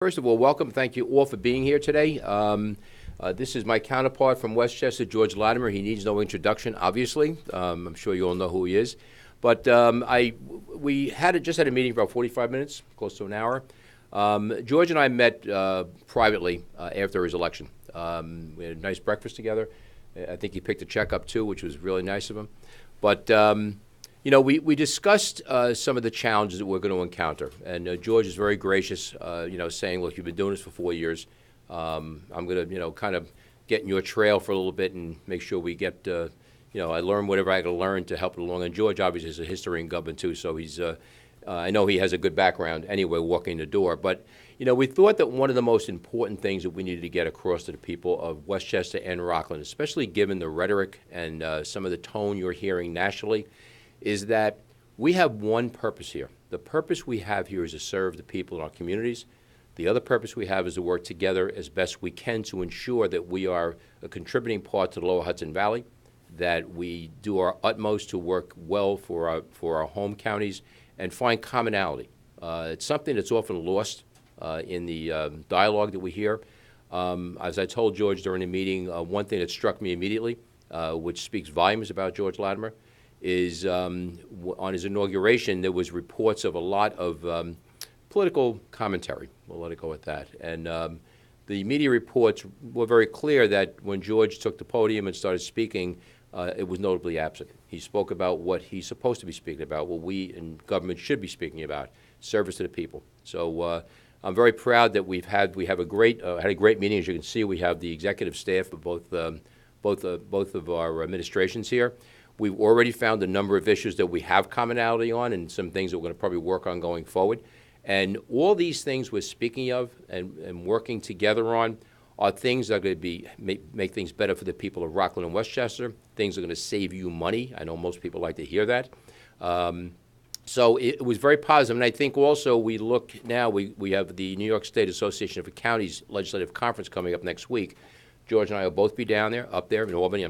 First of all, welcome. Thank you all for being here today. This is my counterpart from Westchester, George Latimer. He needs no introduction, obviously. I'm sure you all know who he is. But we just had a meeting for about 45 minutes, close to an hour. George and I met privately after his election. We had a nice breakfast together. I think he picked a check up, too, which was really nice of him. But we discussed some of the challenges that we're going to encounter. And George is very gracious, saying, look, you've been doing this for 4 years. I'm going to, kind of get in your trail for a little bit and make sure we get, I learn whatever I got to learn to help it along. And George obviously has a history in government, too, so he's, I know he has a good background anyway walking the door. But, we thought that one of the most important things that we needed to get across to the people of Westchester and Rockland, especially given the rhetoric and some of the tone you're hearing nationally, is that we have one purpose here. The purpose we have here is to serve the people in our communities. The other purpose we have is to work together as best we can to ensure that we are a contributing part to the Lower Hudson Valley, that we do our utmost to work well for our home counties and find commonality. It's something that's often lost in the dialogue that we hear. As I told George during the meeting, one thing that struck me immediately, which speaks volumes about George Latimer, is on his inauguration, there was reports of a lot of political commentary. We'll let it go at that. And the media reports were very clear that when George took the podium and started speaking, it was notably absent. He spoke about what he's supposed to be speaking about, what we in government should be speaking about, service to the people. So I'm very proud that we have a great meeting. As you can see, we have the executive staff of both of our administrations here. We've already found a number of issues that we have commonality on and some things that we're going to probably work on going forward. And all these things we're speaking of and working together on are things that are going to make things better for the people of Rockland and Westchester, things that are going to save you money. I know most people like to hear that. So it was very positive. And I think also we have the New York State Association of Counties Legislative Conference coming up next week. George and I will both be up there in Albany,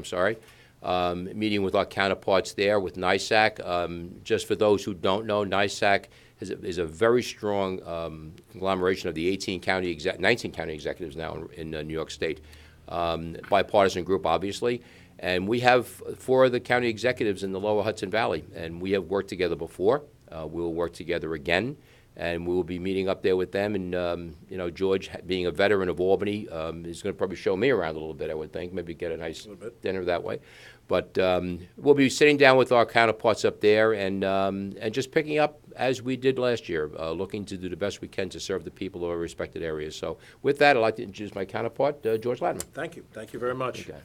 meeting with our counterparts there with NYSAC. Just for those who don't know, NYSAC is a very strong conglomeration of the 19 county executives now in New York State, bipartisan group, obviously. And we have 4 of the county executives in the Lower Hudson Valley, and we have worked together before. We will work together again, and we will be meeting up there with them. And, George, being a veteran of Albany, is going to probably show me around a little bit, I would think, maybe get a nice dinner that way. But we'll be sitting down with our counterparts up there and just picking up as we did last year, looking to do the best we can to serve the people of our respected areas. So with that, I'd like to introduce my counterpart, George Latimer. Thank you. Thank you very much. Okay.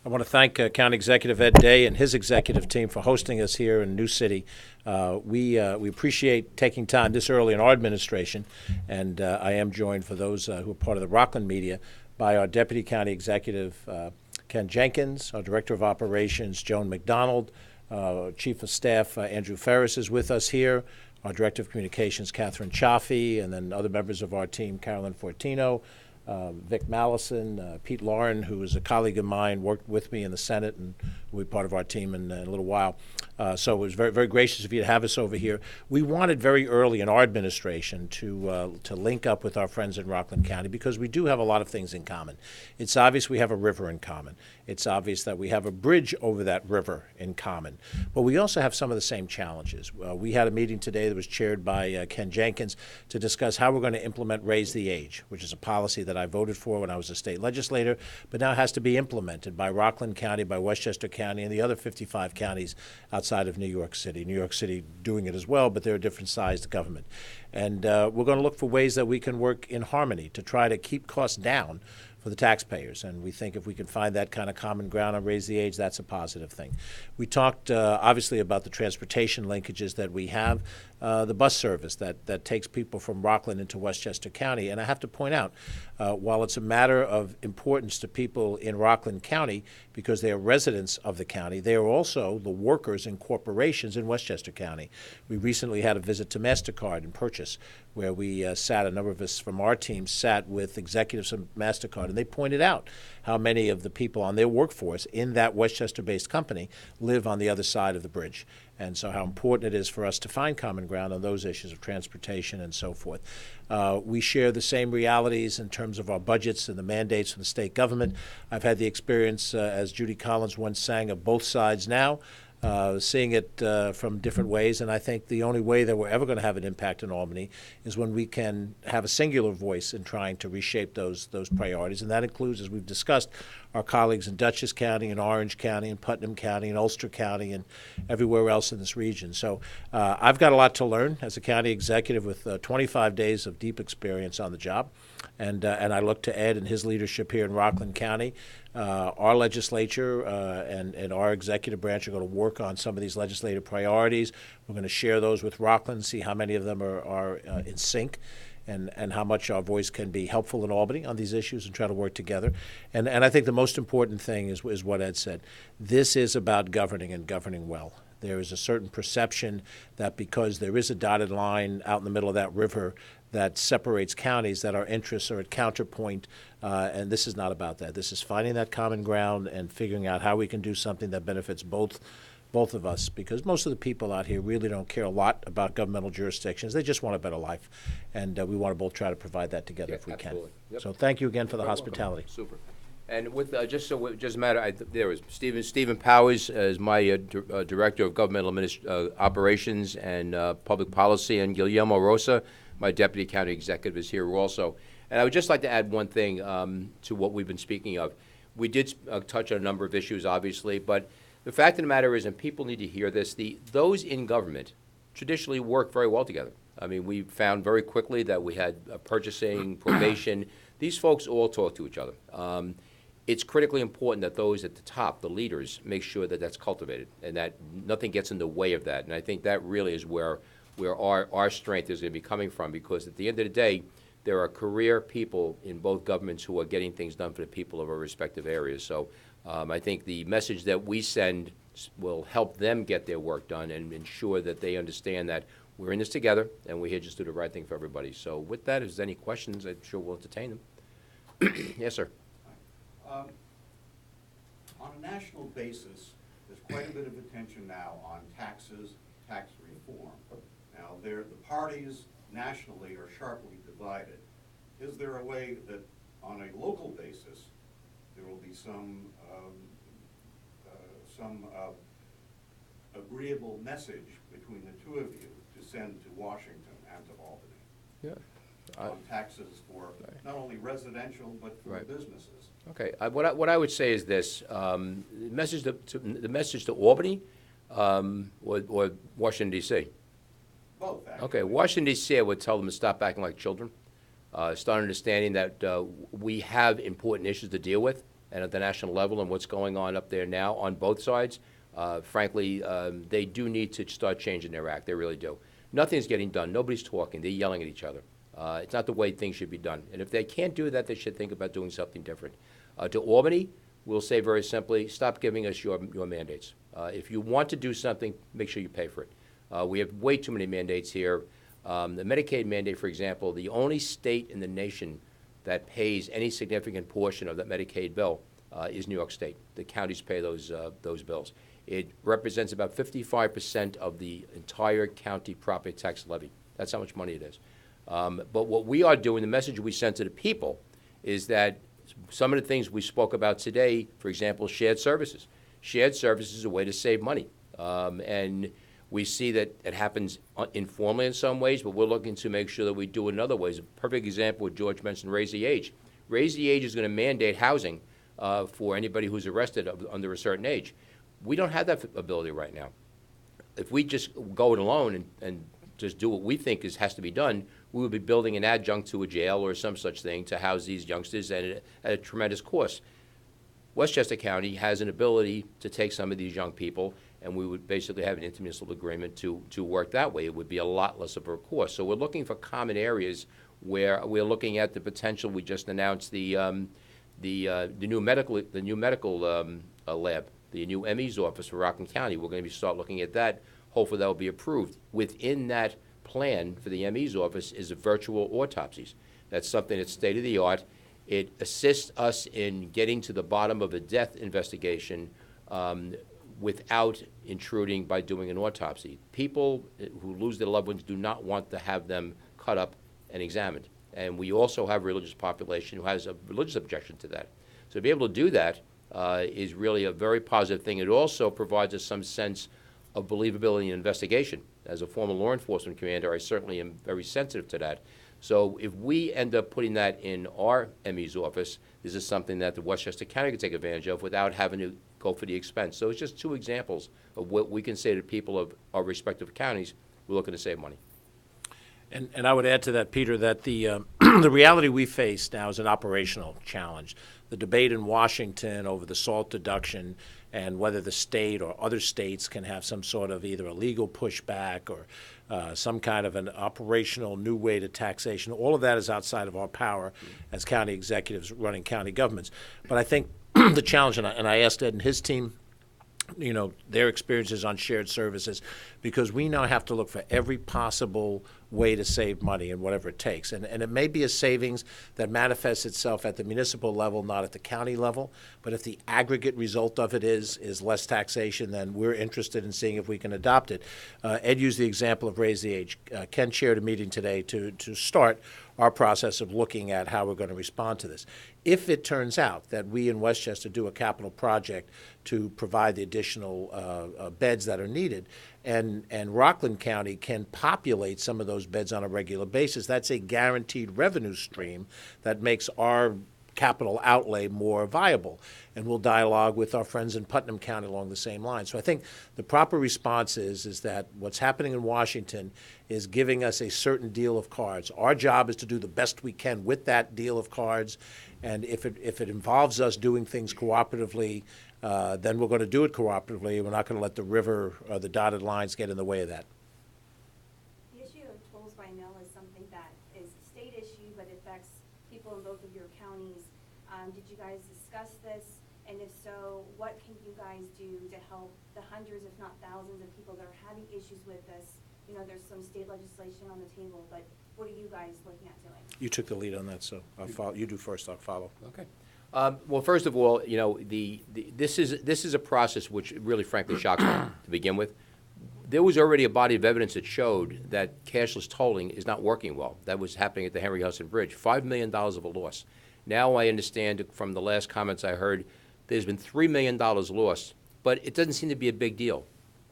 I want to thank County Executive Ed Day and his executive team for hosting us here in New City. We appreciate taking time this early in our administration, and I am joined, for those who are part of the Rockland media, by our Deputy County Executive, Ken Jenkins, our Director of Operations, Joan McDonald, Chief of Staff, Andrew Ferris is with us here, our Director of Communications, Catherine Chaffee, and then other members of our team, Carolyn Fortino, Vic Mallison, Pete Lauren, who is a colleague of mine, worked with me in the Senate and will be part of our team in a little while. So it was very, very gracious of you to have us over here. We wanted very early in our administration to link up with our friends in Rockland County because we do have a lot of things in common. It's obvious we have a river in common. It's obvious that we have a bridge over that river in common. But we also have some of the same challenges. We had a meeting today that was chaired by Ken Jenkins to discuss how we're going to implement Raise the Age, which is a policy that I voted for when I was a state legislator, but now has to be implemented by Rockland County, by Westchester County, and the other 55 counties outside of New York City. New York City doing it as well, but they're a different sized government. And we're going to look for ways that we can work in harmony to try to keep costs down for the taxpayers. And we think if we can find that kind of common ground on Raise the Age, that's a positive thing. We talked, obviously, about the transportation linkages that we have, the bus service that takes people from Rockland into Westchester County. And I have to point out, while it's a matter of importance to people in Rockland County because they are residents of the county, they are also the workers and corporations in Westchester County. We recently had a visit to MasterCard in Purchase, where we a number of us from our team sat with executives of MasterCard, and they pointed out how many of the people on their workforce in that Westchester-based company live on the other side of the bridge. and so how important it is for us to find common ground on those issues of transportation and so forth. We share the same realities in terms of our budgets and the mandates from the state government. I've had the experience, as Judy Collins once sang, of both sides now, seeing it from different ways, and I think the only way that we're ever going to have an impact in Albany is when we can have a singular voice in trying to reshape those priorities, and that includes, as we've discussed, our colleagues in Dutchess County and Orange County and Putnam County and Ulster County and everywhere else in this region. So I've got a lot to learn as a county executive with 25 days of deep experience on the job, and I look to Ed and his leadership here in Rockland County. Our legislature and our executive branch are going to work on some of these legislative priorities. We're going to share those with Rockland, see how many of them are in sync, and how much our voice can be helpful in Albany on these issues, and try to work together. And I think the most important thing is what Ed said. This is about governing, and governing well. There is a certain perception that because there is a dotted line out in the middle of that river that separates counties, that our interests are at counterpoint, and this is not about that. This is finding that common ground and figuring out how we can do something that benefits both of us, because most of the people out here really don't care a lot about governmental jurisdictions. They just want a better life, and we want to both try to provide that together if we absolutely. can. Yep. So thank you again for the Very hospitality. welcome. Super. And with just so it doesn't matter, there was Stephen Powers as my director of governmental operations and public policy, and Guillermo Rosa, my deputy county executive, is here also. And I would just like to add one thing to what we've been speaking of. We did touch on a number of issues, obviously, but the fact of the matter is, and people need to hear this, those in government traditionally work very well together. I mean, we found very quickly that we had purchasing, probation. These folks all talk to each other. It's critically important that those at the top, the leaders, make sure that that's cultivated and that nothing gets in the way of that. And I think that really is where our strength is going to be coming from, because at the end of the day, there are career people in both governments who are getting things done for the people of our respective areas. So I think the message that we send will help them get their work done and ensure that they understand that we're in this together and we're here just to do the right thing for everybody. So with that, if there's any questions, I'm sure we'll entertain them. Yes, sir. On a national basis, there's quite a bit of attention now on taxes, tax reform. Now, the parties nationally are sharply divided. Is there a way that on a local basis there will be some agreeable message between the two of you to send to Washington and to Albany? Yeah. On taxes for not only residential but for businesses. Okay. What I would say is this: the message to Albany or Washington D.C. Both, actually. Okay. Washington D.C. I would tell them to stop acting like children. Start understanding that we have important issues to deal with, and at the national level, and what's going on up there now on both sides. Frankly, they do need to start changing their act. They really do. Nothing's getting done. Nobody's talking. They're yelling at each other. It's not the way things should be done. And if they can't do that, they should think about doing something different. To Albany, we'll say very simply, stop giving us your mandates. If you want to do something, make sure you pay for it. We have way too many mandates here. The Medicaid mandate, for example, the only state in the nation that pays any significant portion of that Medicaid bill is New York State. The counties pay those bills. It represents about 55% of the entire county property tax levy. That's how much money it is. But what we are doing, the message we send to the people, is that some of the things we spoke about today, for example, shared services. Shared services is a way to save money. And we see that it happens informally in some ways, but we're looking to make sure that we do it in other ways. A perfect example, what George mentioned, Raise the Age. Raise the Age is going to mandate housing for anybody who's arrested under a certain age. We don't have that ability right now. If we just go it alone and just do what we think has to be done, we would be building an adjunct to a jail or some such thing to house these youngsters at a tremendous cost. Westchester County has an ability to take some of these young people, and we would basically have an intermunicipal agreement to work that way. It would be a lot less of a cost. So we're looking for common areas where we're looking at the potential. We just announced the new medical lab, the new ME's office for Rockland County. We're going to start looking at that. Hopefully that will be approved. Within that plan for the ME's office is virtual autopsies. That's something that's state-of-the-art. It assists us in getting to the bottom of a death investigation without intruding by doing an autopsy. People who lose their loved ones do not want to have them cut up and examined. And we also have a religious population who has a religious objection to that. So to be able to do that is really a very positive thing. It also provides us some sense of believability in investigation. As a former law enforcement commander, I certainly am very sensitive to that. So if we end up putting that in our ME's office, this is something that the Westchester County can take advantage of without having to go for the expense. So it's just two examples of what we can say to people of our respective counties. We're looking to save money. And I would add to that, Peter, that the the reality we face now is an operational challenge. The debate in Washington over the SALT deduction and whether the state or other states can have some sort of either a legal pushback or some kind of an operational new way to taxation, all of that is outside of our power as county executives running county governments. But I think the challenge, and I asked Ed and his team, you know, their experiences on shared services, because we now have to look for every possible way to save money and whatever it takes. And it may be a savings that manifests itself at the municipal level, not at the county level. But if the aggregate result of it is less taxation, then we're interested in seeing if we can adopt it. Ed used the example of raise the age. Ken chaired a meeting today to start our process of looking at how we're going to respond to this. If it turns out that we in Westchester do a capital project to provide the additional beds that are needed, and Rockland County can populate some of those beds on a regular basis, that's a guaranteed revenue stream that makes our capital outlay more viable. And we'll dialogue with our friends in Putnam County along the same line. So I think the proper response is that what's happening in Washington is giving us a certain deal of cards. Our job is to do the best we can with that deal of cards. And if it involves us doing things cooperatively, then we're going to do it cooperatively. We're not going to let the river or the dotted lines get in the way of that. The issue of tolls by mail is something that is a state issue, but it affects people in both of your counties. Did you guys discuss this? And if so, what can you guys do to help the hundreds, if not thousands, of people that are having issues with this? You know, there's some state legislation on the table, but what are you guys looking at doing? You took the lead on that, so I'll follow. You do first, I'll follow. Okay. Well, first of all, you know, this is a process which really, frankly, shocks me to begin with. There was already a body of evidence that showed that cashless tolling is not working well. That was happening at the Henry Hudson Bridge. $5 million of a loss. Now I understand from the last comments I heard, there's been $3 million lost, but it doesn't seem to be a big deal.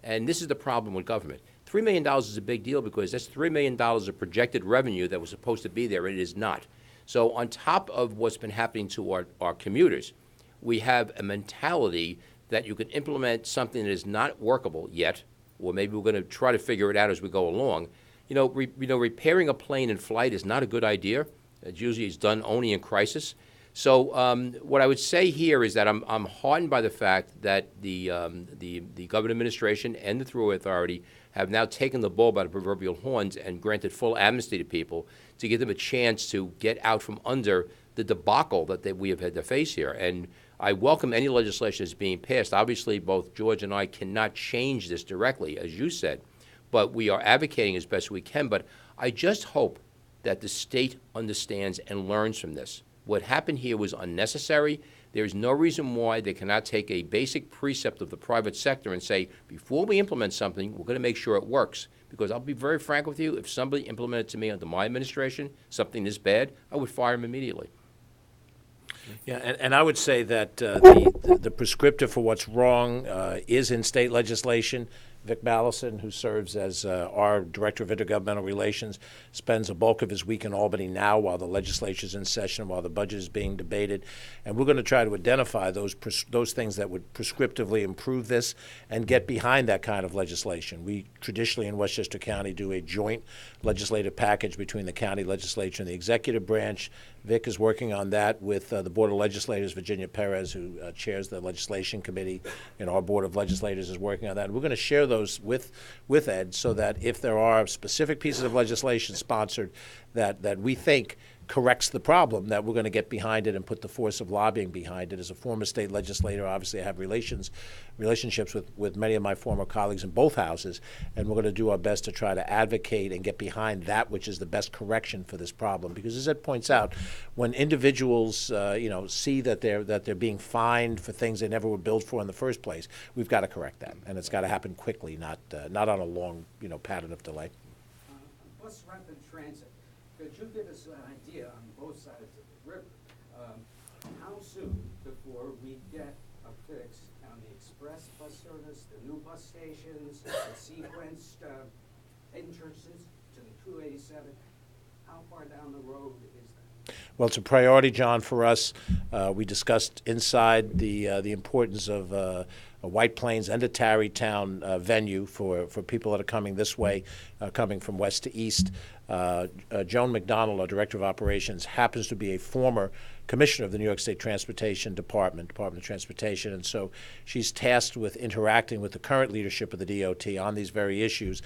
And this is the problem with government. $3 million is a big deal because that's $3 million of projected revenue that was supposed to be there, and it is not. So on top of what's been happening to our commuters, we have a mentality that you can implement something that is not workable yet, or maybe we're going to try to figure it out as we go along. You know, repairing a plane in flight is not a good idea. It usually is done only in crisis. So what I would say here is that I'm heartened by the fact that the government administration and the Thruway Authority have now taken the bull by the proverbial horns and granted full amnesty to people to give them a chance to get out from under the debacle that we have had to face here. And I welcome any legislation that's being passed. Obviously, both George and I cannot change this directly, as you said, but we are advocating as best we can. But I just hope that the state understands and learns from this. What happened here was unnecessary. There's no reason why they cannot take a basic precept of the private sector and say, before we implement something, we're going to make sure it works. Because I'll be very frank with you, if somebody implemented to me under my administration something this bad, I would fire him immediately. Yeah, and I would say that the prescriptive for what's wrong is in state legislation. Vic Mallison, who serves as our Director of Intergovernmental Relations, spends a bulk of his week in Albany now while the legislature is in session, while the budget is being debated. And we're going to try to identify those things that would prescriptively improve this and get behind that kind of legislation. We traditionally in Westchester County do a joint legislative package between the county legislature and the executive branch. Vic is working on that with the Board of Legislators, Virginia Perez, who chairs the Legislation Committee, and our Board of Legislators is working on that. And we're going to share those with Ed so that if there are specific pieces of legislation sponsored that we think corrects the problem, that we're going to get behind it and put the force of lobbying behind it. As a former state legislator, obviously I have relationships with many of my former colleagues in both houses, and we're going to do our best to try to advocate and get behind that which is the best correction for this problem. Because as Ed points out, when individuals see that they're being fined for things they never were billed for in the first place, we've got to correct that, and it's got to happen quickly, not on a long pattern of delay. Bus rapid transit. Could you give us an idea on both sides of the river? How soon before we get a fix on the express bus service, the new bus stations, the sequenced entrances to the 287? How far down the road is that? Well, it's a priority, John, for us. We discussed inside the importance of a White Plains and a Tarrytown venue for people that are coming this way, coming from west to east. Joan McDonald, our Director of Operations, happens to be a former commissioner of the New York State Department of Transportation, and so she's tasked with interacting with the current leadership of the DOT on these very issues.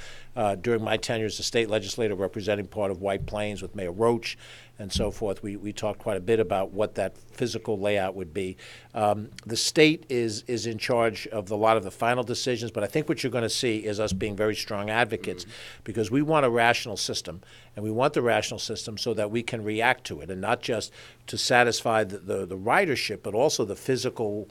During my tenure as a state legislator representing part of White Plains with Mayor Roach and so forth, we talked quite a bit about what that physical layout would be. The state is in charge of a lot of the final decisions, but I think what you're going to see is us being very strong advocates, because we want a rational system, and we want the rational system so that we can react to it, and not just to satisfy the ridership, but also the physical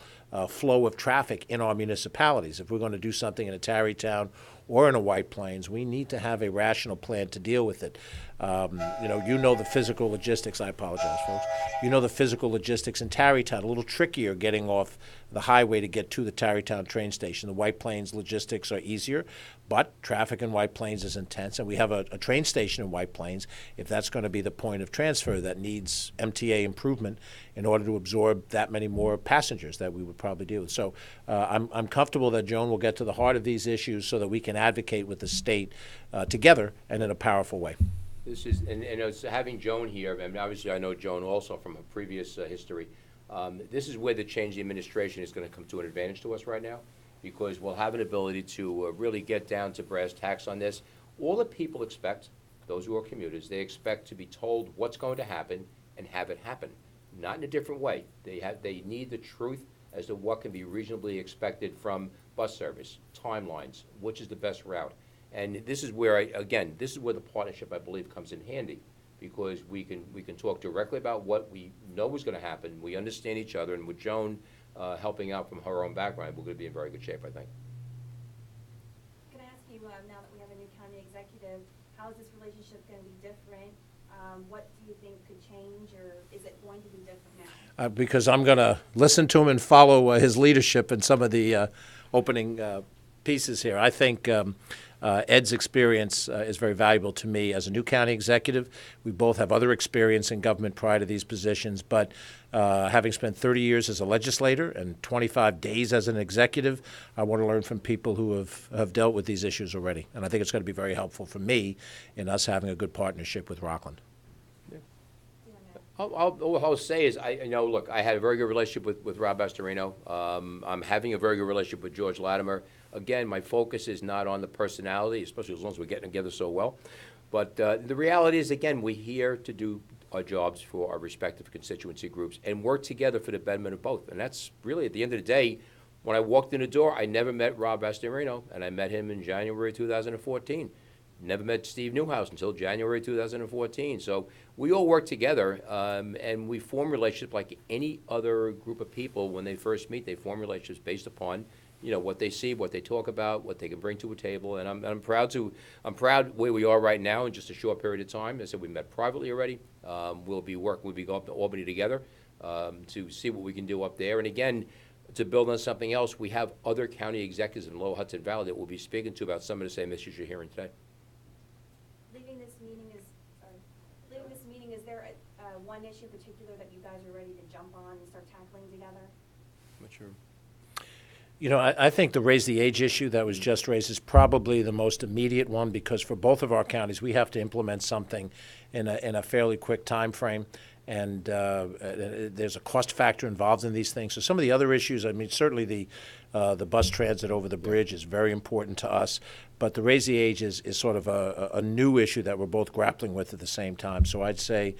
flow of traffic in our municipalities. If we're going to do something in a Tarrytown or in a White Plains, we need to have a rational plan to deal with it. The physical logistics. I apologize, folks. The physical logistics in Tarrytown, a little trickier getting off the highway to get to the Tarrytown train station. The White Plains logistics are easier, but traffic in White Plains is intense, and we have a train station in White Plains. If that's going to be the point of transfer, that needs MTA improvement in order to absorb that many more passengers that we would probably deal with. So I'm comfortable that Joan will get to the heart of these issues so that we can advocate with the state together and in a powerful way. This is, and it's having Joan here, and obviously I know Joan also from her previous history. This is where the change in administration is going to come to an advantage to us right now, because we'll have an ability to really get down to brass tacks on this. All the people expect, those who are commuters, they expect to be told what's going to happen and have it happen, not in a different way. They need the truth as to what can be reasonably expected from bus service, timelines, which is the best route. And this is where, this is where the partnership, I believe, comes in handy, because we can talk directly about what we know is going to happen. We understand each other, and with Joan helping out from her own background, we're going to be in very good shape, I think. Can I ask you, now that we have a new county executive, how is this relationship going to be different? What do you think could change, or is it going to be different now? Because I'm going to listen to him and follow his leadership in some of the opening pieces here. I think Ed's experience is very valuable to me as a new county executive. We both have other experience in government prior to these positions, but having spent 30 years as a legislator and 25 days as an executive, I want to learn from people who have dealt with these issues already. And I think it's going to be very helpful for me in us having a good partnership with Rockland. All I'll say is, look, I had a very good relationship with Rob Astorino. I'm having a very good relationship with George Latimer. Again, my focus is not on the personality, especially as long as we're getting together so well. But the reality is, again, we're here to do our jobs for our respective constituency groups and work together for the betterment of both. And that's really, at the end of the day, when I walked in the door, I never met Rob Astorino, and I met him in January 2014. Never met Steve Newhouse until January 2014. So we all work together, and we form relationships like any other group of people. When they first meet, they form relationships based upon, what they see, what they talk about, what they can bring to a table. And I'm proud where we are right now in just a short period of time. As I said, we met privately already. We'll be going up to Albany together to see what we can do up there. And again, to build on something else, we have other county executives in Lower Hudson Valley that we'll be speaking to about some of the same issues you're hearing today. Leaving this meeting, is there one issue in particular that you guys are ready to jump on and start tackling together? I'm not sure. I think the raise the age issue that was just raised is probably the most immediate one, because for both of our counties, we have to implement something in a fairly quick time frame, and there's a cost factor involved in these things. So some of the other issues, certainly the bus transit over the bridge is very important to us, but the raise the age is sort of a new issue that we're both grappling with at the same time. So I'd say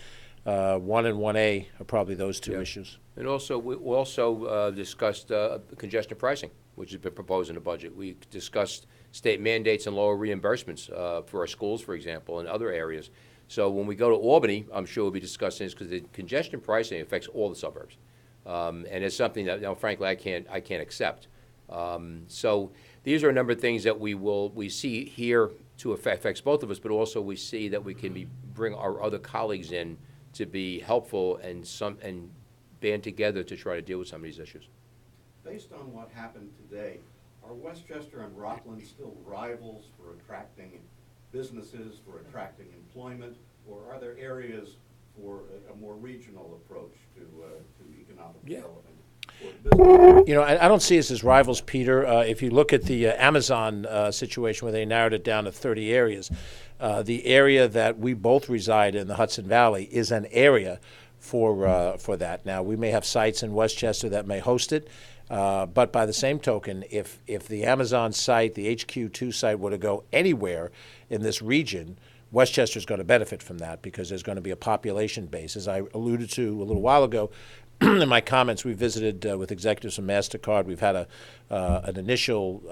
1 and 1A are probably those two Yeah. issues. And also, we also discussed congestion pricing, which has been proposed in the budget. We discussed state mandates and lower reimbursements for our schools, for example, and other areas. So when we go to Albany, I'm sure we'll be discussing this because the congestion pricing affects all the suburbs. And it's something that, frankly, I can't accept. So these are a number of things that we see here to affects both of us, but also we see that we can bring our other colleagues in to be helpful and band together to try to deal with some of these issues. Based on what happened today, are Westchester and Rockland still rivals for attracting businesses, for attracting employment, or are there areas for a more regional approach to economic development? You know, I don't see us as rivals, Peter. If you look at the Amazon situation where they narrowed it down to 30 areas, the area that we both reside in, the Hudson Valley, is an area for that. Now, we may have sites in Westchester that may host it, but by the same token, if the Amazon site, the HQ2 site, were to go anywhere in this region, Westchester is going to benefit from that because there's going to be a population base. As I alluded to a little while ago, in my comments, we visited with executives from MasterCard. We've had an initial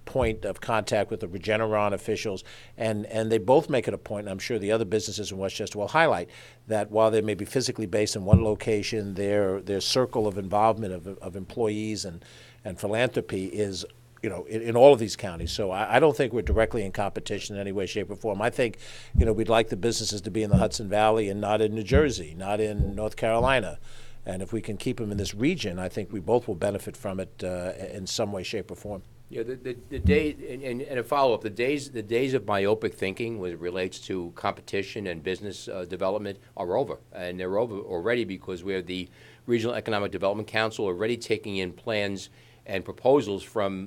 point of contact with the Regeneron officials, and they both make it a point, and I'm sure the other businesses in Westchester will highlight, that while they may be physically based in one location, their circle of involvement of employees and philanthropy is, you know, in all of these counties. So I don't think we're directly in competition in any way, shape, or form. I think, you know, we'd like the businesses to be in the Hudson Valley and not in New Jersey, not in North Carolina. And if we can keep them in this region, I think we both will benefit from it in some way, shape, or form. Yeah, the day and a follow-up, the days of myopic thinking when it relates to competition and business development are over, and they're over already because we have the Regional Economic Development Council already taking in plans and proposals from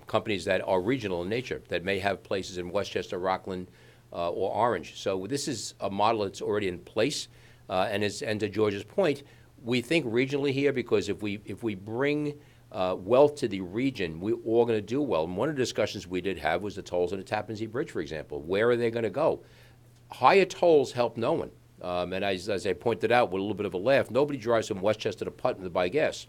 companies that are regional in nature, that may have places in Westchester, Rockland, or Orange. So this is a model that's already in place. And to George's point, we think regionally here because if we bring wealth to the region, we're all going to do well. And one of the discussions we did have was the tolls on the Tappan Zee Bridge, for example. Where are they going to go? Higher tolls help no one. And as I pointed out with a little bit of a laugh, nobody drives from Westchester to Putnam to buy gas.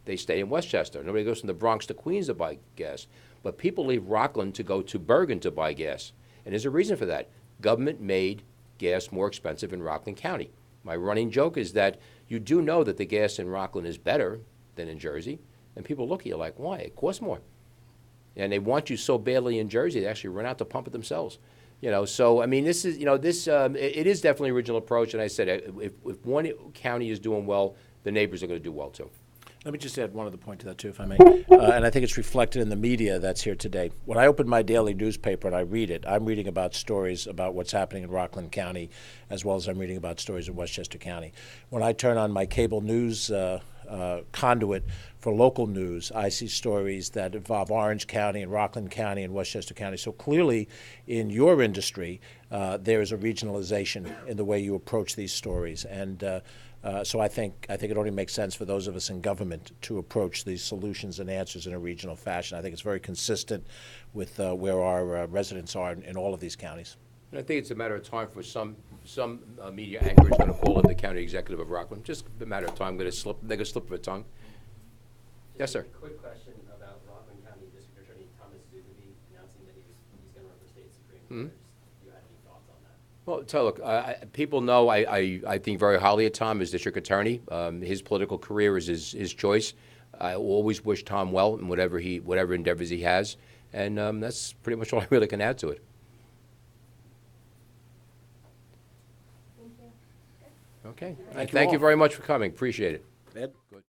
They stay in Westchester. Nobody goes from the Bronx to Queens to buy gas. But people leave Rockland to go to Bergen to buy gas. And there's a reason for that. Government made gas more expensive in Rockland County. My running joke is that you do know that the gas in Rockland is better than in Jersey, and people look at you like, why? It costs more. And they want you so badly in Jersey, they actually run out to pump it themselves. You know, so, I mean, this is, you know, it is definitely a regional approach, and I said if one county is doing well, the neighbors are going to do well, too. Let me just add one other point to that, too, if I may. And I think it's reflected in the media that's here today. When I open my daily newspaper and I read it, I'm reading about stories about what's happening in Rockland County, as well as I'm reading about stories in Westchester County. When I turn on my cable news conduit for local news, I see stories that involve Orange County and Rockland County and Westchester County. So clearly, in your industry, there is a regionalization in the way you approach these stories. And so I think it only makes sense for those of us in government to approach these solutions and answers in a regional fashion. I think it's very consistent with where our residents are in all of these counties. And I think it's a matter of time for some media anchor is going to call up the county executive of Rockland. Just a matter of time. They're going to slip of a tongue. Yes, sir. Quick question about Rockland County District Attorney Thomas Zuckerby announcing that he's going to run for state Supreme Court. Do you have any thoughts on that? Well, look, people know I think very highly of Tom as district attorney. His political career is his choice. I always wish Tom well in whatever endeavors he has, and that's pretty much all I really can add to it. Thank you. Okay. Thank you Thank you all. very much for coming. Appreciate it. Ed?